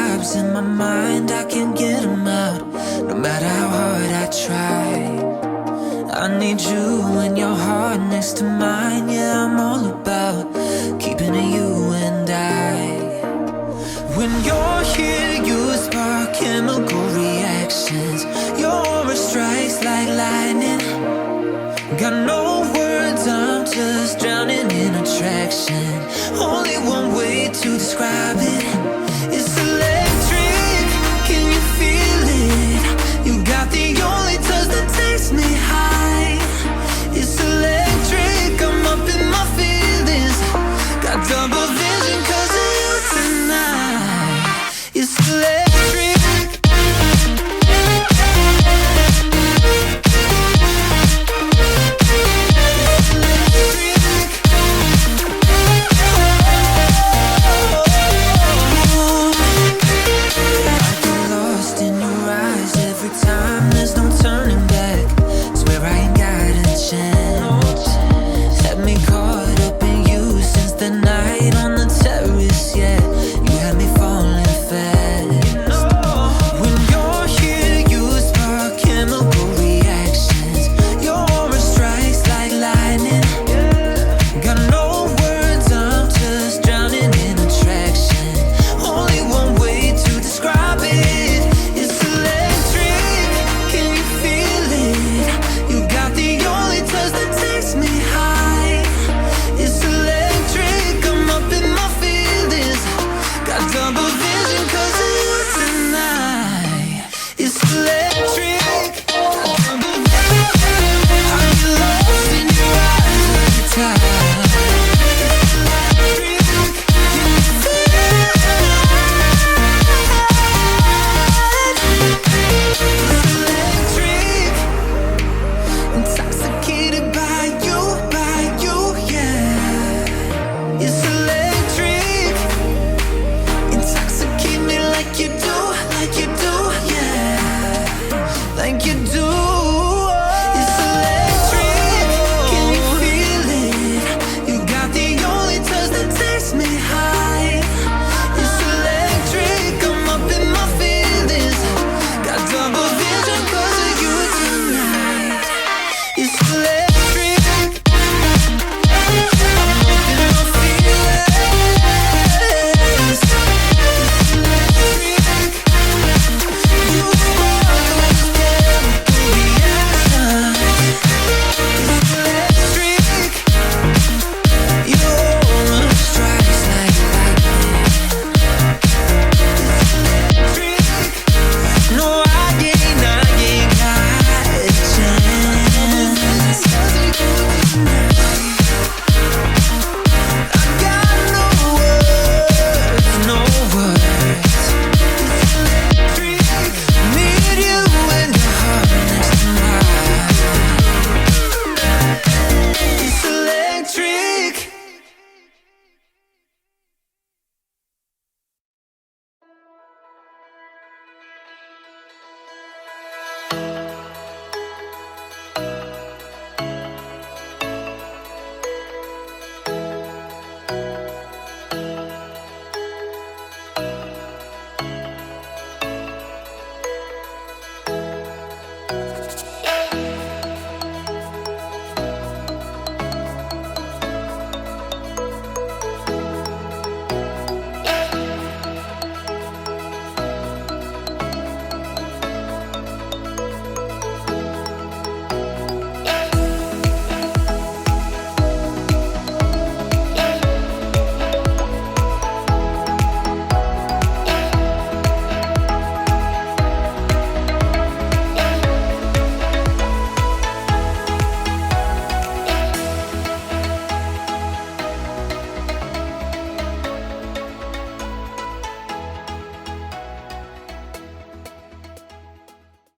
vibes in my mind, I can't get them out, no matter how hard I try. I need you and your heart next to mine. Yeah, I'm all about keeping it you and I. When you're here, you spark chemical reactions. Your aura strikes like lightning. Got no words, I'm just drowning in attraction. Only one way to describe it. It's electric, can you feel it? You got the only touch that takes me high. It's electric, I'm up in my feelings. Got double vision 'cause of you tonight. It's electric. There's no turning back. Swear I ain't got a chance. Had me caught up in you since the night on